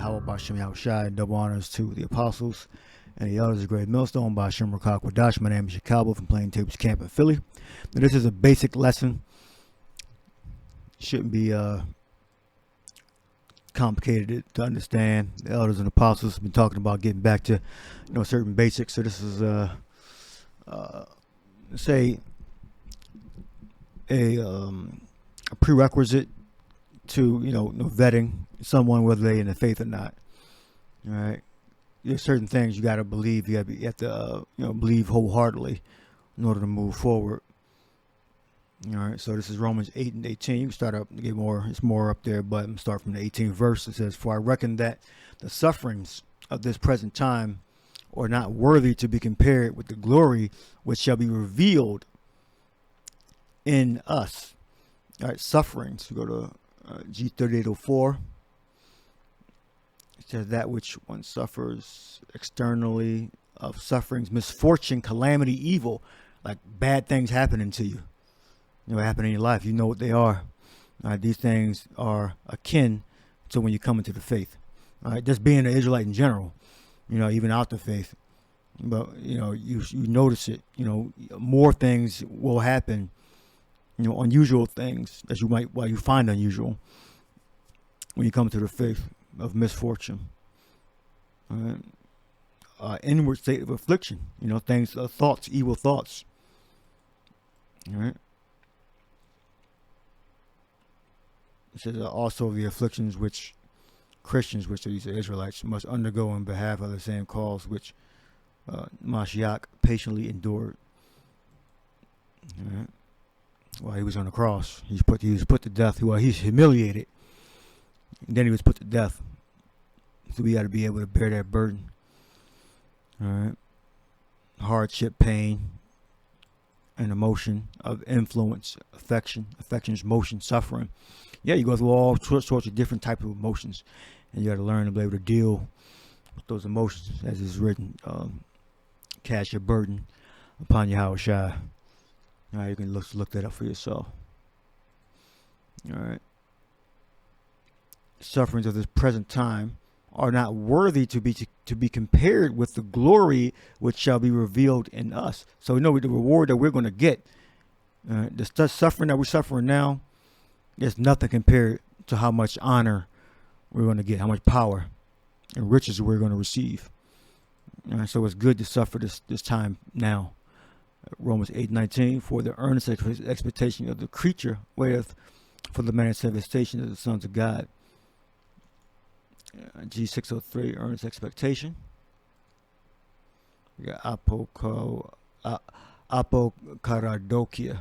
Yahweh Bashem Yahushai. Double honors to the apostles and the elders of Great Millstone by Hashem Rakak Wadash. My name is Yakalba from Plaintables Camp in Philly. Now, this is a basic lesson. Shouldn't be complicated to understand. The elders and apostles have been talking about getting back to certain basics. So this is say a prerequisite to vetting someone, whether they in the faith or not. All right, there's certain things you got to believe. You have to believe wholeheartedly in order to move forward. All right, so this is Romans 8 and 18. You can start up to get more. It's more up there, but I'm start from the 18th verse. It says, "For I reckon that the sufferings of this present time are not worthy to be compared with the glory which shall be revealed in us." All right, sufferings. We go to G3804. It says that which one suffers externally of sufferings, misfortune, calamity, evil, like bad things happening to you. Happen in your life. You know what they are. These things are akin to when you come into the faith. Just being an Israelite in general, even out the faith. But you notice it. More things will happen. Unusual things that you find unusual when you come to the faith of misfortune. Inward state of affliction. Things, thoughts, evil thoughts. All right. It says also the afflictions which Christians, which are these Israelites, must undergo on behalf of the same cause which Mashiach patiently endured. All right. While he was on the cross, he was put to death. Well, he's humiliated, and then he was put to death. So we got to be able to bear that burden. All right, hardship, pain, and emotion of influence, affections, motion, suffering. Yeah, you go through all sorts of different types of emotions, and you got to learn to be able to deal with those emotions, as is written. Cast your burden upon Yahushua. All right, you can look that up for yourself. All right. Sufferings of this present time are not worthy to be compared with the glory which shall be revealed in us. So we know the reward that we're going to get. The suffering that we're suffering now, there's nothing compared to how much honor we're going to get, how much power and riches we're going to receive. So it's good to suffer this time now. Romans 8:19, "For the earnest expectation of the creature waiteth for the manifestation of the sons of God." G603, earnest expectation. We got apokaradokia.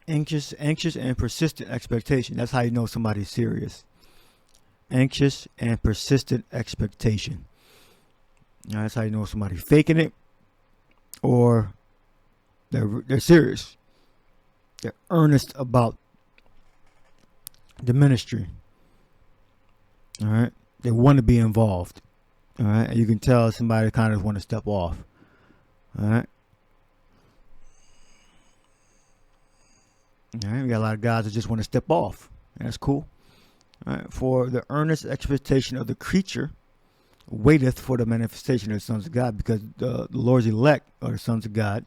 Anxious and persistent expectation. That's how you know somebody's serious. Anxious and persistent expectation. That's how you know somebody's faking it, or they're serious. They're earnest about the ministry. All right, they want to be involved. All right, and you can tell somebody kind of want to step off. All right. All right, we got a lot of guys that just want to step off. That's cool. All right, "For the earnest expectation of the creature waiteth for the manifestation of the sons of God," because the Lord's elect, or the sons of God,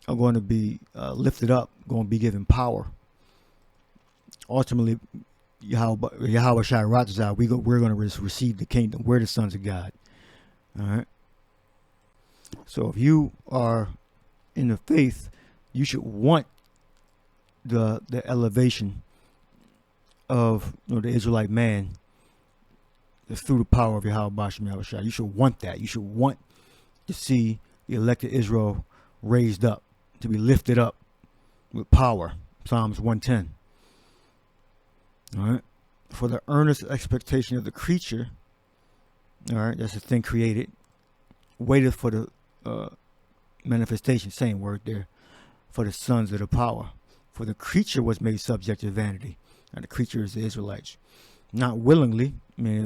are going to be lifted up, going to be given power. Ultimately, Yahweh Shai Ratazah, we're going to receive the kingdom. We're the sons of God. All right. So if you are in the faith, you should want the elevation of the Israelite man through the power of Yahweh Bashem Yahushua. You should want that. You should want to see the elected Israel raised up, to be lifted up with power. Psalms 110. All right. "For the earnest expectation of the creature," all right, that's the thing created, "waiteth for the manifestation," same word there, "for the sons of the power. For the creature was made subject to vanity." And the creature is the Israelites. Not willingly. I mean,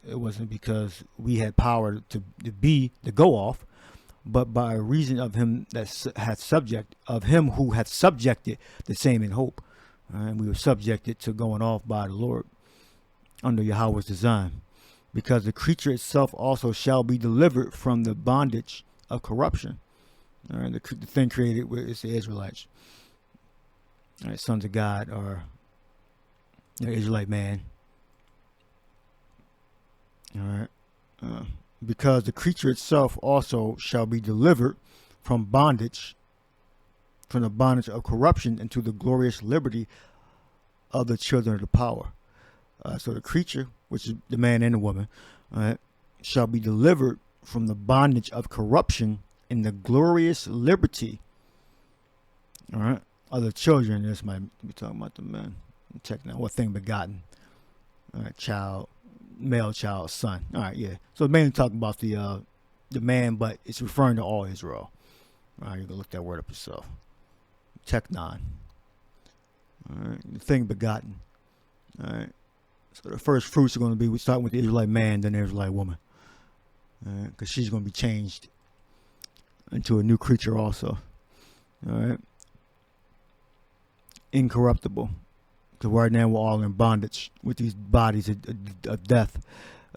it wasn't because we had power to go off, but by reason of him that hath subject, of him who hath subjected the same in hope. And we were subjected to going off by the Lord. under Yahweh's design, because the creature itself also shall be delivered from the bondage of corruption. All right, the thing created is the Israelites. All right, sons of God are the Israelite man. All right, because the creature itself also shall be delivered from bondage, from the bondage of corruption, into the glorious liberty of the children of the power. So the creature, which is the man and the woman, shall be delivered from the bondage of corruption in the glorious liberty, all right, of the children. This might be talking about the men. Check now. What thing begotten? All right, child, male child, son. All right, yeah. So mainly talking about the man, but it's referring to all Israel. All right, you can look that word up yourself. Technon. All right, the thing begotten. All right. So the first fruits are going to be, we start with the Israelite man, then the Israelite woman. Because she's going to be changed into a new creature also. All right. Incorruptible. Because right now we're all in bondage with these bodies of death.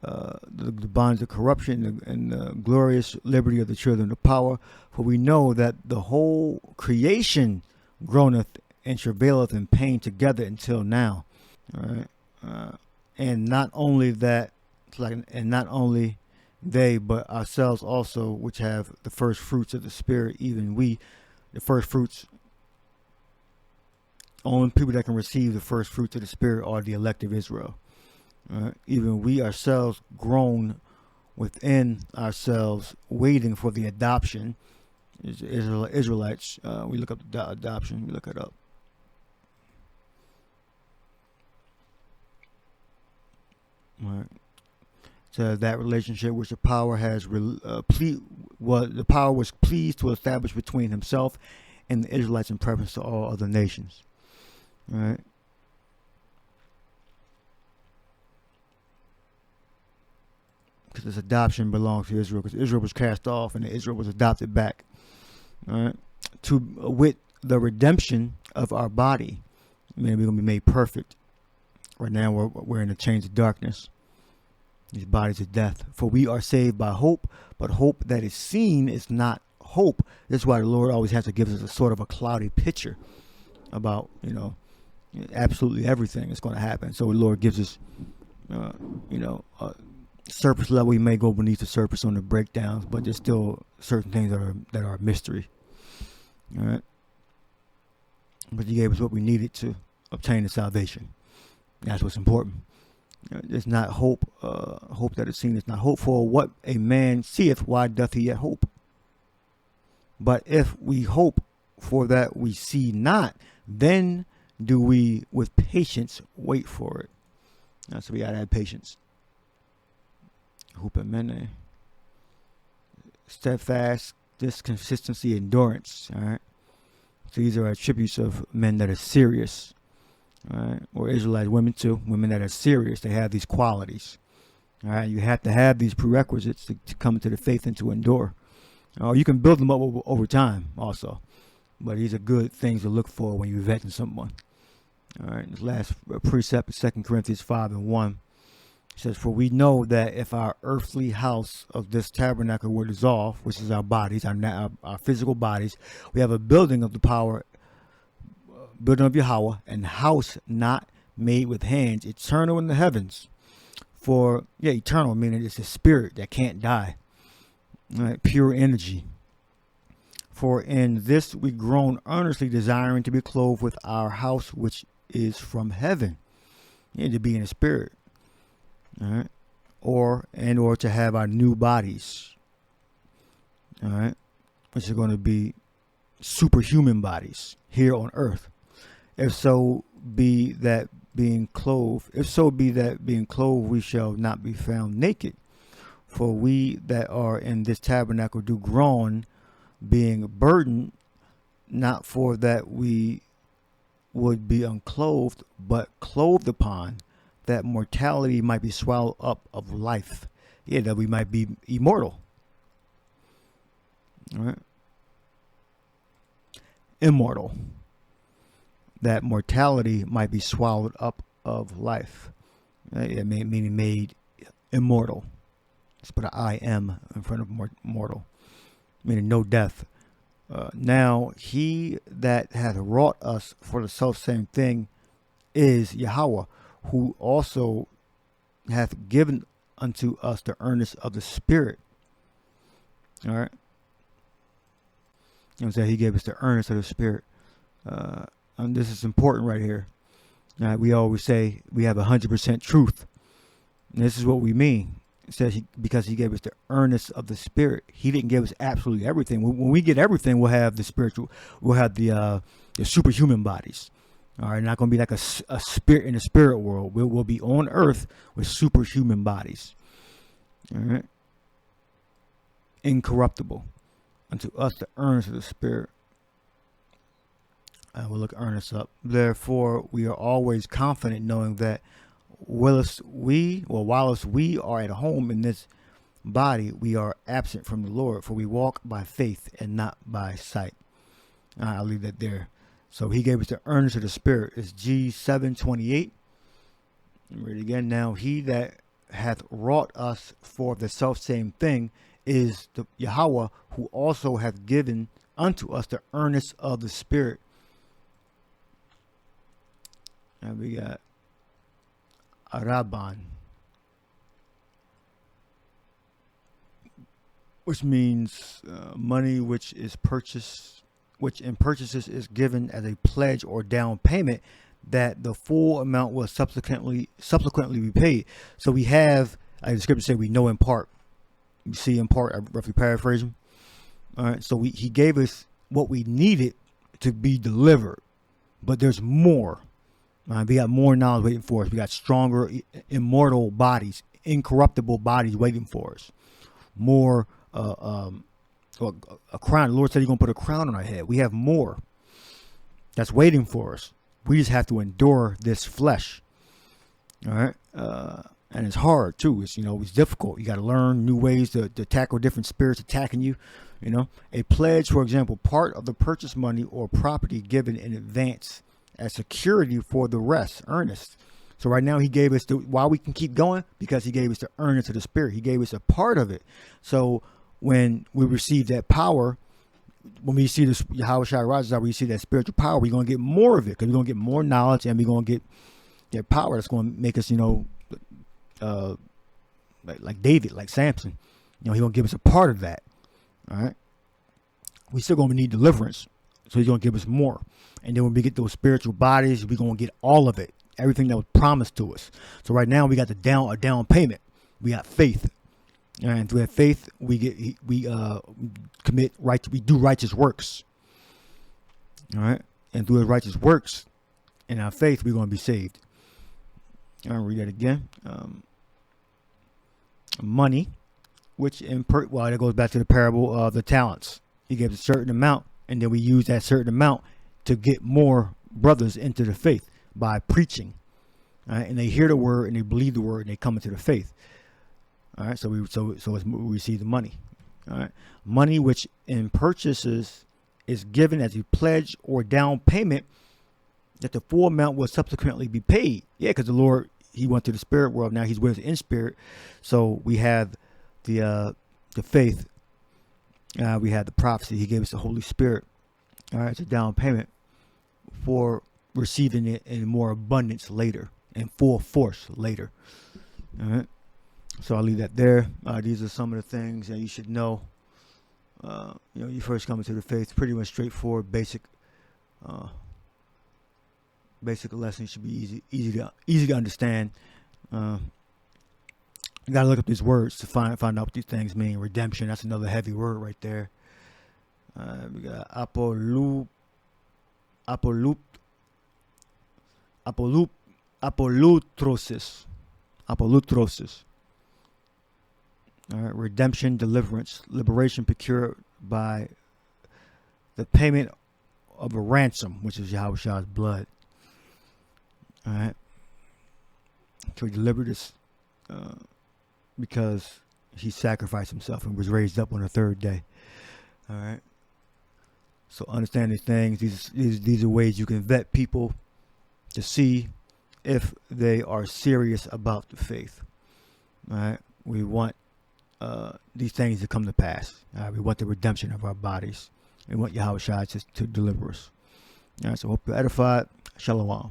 The bonds of corruption and the glorious liberty of the children of power. For we know that the whole creation groaneth and travaileth in pain together until now. All right. And not only that, and not only they, but ourselves also, which have the first fruits of the Spirit, even we, the first fruits. Only people that can receive the first fruits of the Spirit are the elect of Israel. Even we ourselves groan within ourselves, waiting for the adoption. Israelites, we look up the adoption, we look it up. Right. So that relationship which the power has the power was pleased to establish between himself and the Israelites in preference to all other nations. Right. Because this adoption belongs to Israel, because Israel was cast off and Israel was adopted back. All right. To wit, the redemption of our body. I mean, we're going to be made perfect. Right now we're in the chains of darkness, these bodies of death. For we are saved by hope, but hope that is seen is not hope. That's why the Lord always has to give us a sort of a cloudy picture about, absolutely everything that's going to happen. So the Lord gives us, surface level. We may go beneath the surface on the breakdowns, but there's still certain things that are a mystery. All right. But He gave us what we needed to obtain the salvation. That's what's important. It's not hope. Hope that is seen is not hope. For what a man seeth, why doth he yet hope? But if we hope for that we see not, then do we with patience wait for it. So we gotta have patience. Hope and mene. Steadfast, this consistency, endurance. All right. So these are attributes of men that are serious. All right, or Israelite women too, women that are serious. They have these qualities. All right, you have to have these prerequisites to come into the faith and to endure. You can build them up over time also, but these are good things to look for when you're vetting someone. All right, this last precept is 2 Corinthians 5:1. It says, "For we know that if our earthly house of this tabernacle were dissolved, which is our bodies, our physical bodies, we have a building of the power, building of Yahweh, and house not made with hands, eternal in the heavens." For, eternal, meaning it's a spirit that can't die. Right? Pure energy. "For in this we groan earnestly, desiring to be clothed with our house which is from heaven." You need to be in the spirit. All right. Or to have our new bodies. All right. Which are going to be superhuman bodies here on earth. If so be that being clothed, we shall not be found naked. For we that are in this tabernacle do groan, being burdened, not for that we would be unclothed, but clothed upon, that mortality might be swallowed up of life. That we might be immortal. All right. Immortal. That mortality might be swallowed up of life. Right? Meaning made immortal. Let's put an I am in front of mortal, meaning no death. Now he that hath wrought us for the self same thing is Yahweh, who also hath given unto us the earnest of the Spirit. All right. You know what I'm saying? He gave us the earnest of the Spirit. And this is important right here. We always say we have 100% truth. And this is what we mean. It says because he gave us the earnest of the Spirit. He didn't give us absolutely everything. When we get everything, we'll have the spiritual. We'll have the superhuman bodies. All right, not going to be like a spirit in the spirit world. We'll be on earth with superhuman bodies. All right, incorruptible. Unto us the earnest of the Spirit. We'll look earnest up. Therefore, we are always confident, knowing that whilst we are at home in this body, we are absent from the Lord, for we walk by faith and not by sight. I'll leave that there. So he gave us the earnest of the Spirit. It's G7:28. Read it again. Now he that hath wrought us for the selfsame thing is the Yahweh, who also hath given unto us the earnest of the Spirit. And we got Araban, which means money which is purchased, which in purchases is given as a pledge or down payment, that the full amount will subsequently be paid. So we have, as the scripture say, we know in part. You see in part, I roughly paraphrasing. All right, so he gave us what we needed to be delivered, but there's more. We got more knowledge waiting for us. We got stronger, immortal bodies, incorruptible bodies waiting for us. More, a crown. The Lord said He's going to put a crown on our head. We have more that's waiting for us. We just have to endure this flesh. All right, and it's hard too. It's difficult. You got to learn new ways to tackle different spirits attacking you. A pledge, for example, part of the purchase money or property given in advance as security for the rest, earnest. So right now he gave us why we can keep going, because he gave us the earnest of the Spirit. He gave us a part of it. So when we receive that power, when we see this Yahweh Shai Raza, we see that spiritual power, we're going to get more of it, because we're going to get more knowledge, and we're going to get that power that's going to make us, like David, like Samson. He's going to give us a part of that. All right. We still going to need deliverance. So he's going to give us more. And then when we get those spiritual bodies, we're going to get all of it. Everything that was promised to us. So right now we got a down payment. We got faith. And through that faith, we do righteous works. All right. And through those righteous works and our faith, we're going to be saved. I'll read that again. Money, which that goes back to the parable of the talents. He gave a certain amount, and then we use that certain amount to get more brothers into the faith by preaching. All right, and they hear the word and they believe the word and they come into the faith. All right, so we receive the money. All right, money which in purchases is given as a pledge or down payment, that the full amount will subsequently be paid. Yeah, because the Lord, He went to the spirit world. Now He's with us in spirit. So we have the faith. We have the prophecy. He gave us the Holy Spirit. All right, it's a down payment for receiving it in more abundance later, in full force later. All right, so I'll leave that there. These are some of the things that you should know. You first come into the faith. Pretty much straightforward, basic lessons. Should be easy to understand. You gotta look up these words to find out what these things mean. Redemption, that's another heavy word right there. We got apolutrosis. All right, redemption, deliverance, liberation procured by the payment of a ransom, which is Yahweh's blood. All right, so He delivered us because He sacrificed Himself and was raised up on the third day. All right. So understand these things. These are ways you can vet people to see if they are serious about the faith. All right, we want these things to come to pass. We want the redemption of our bodies. We want Yahweh Shai to deliver us. All right, so hope you're edified. Shalom.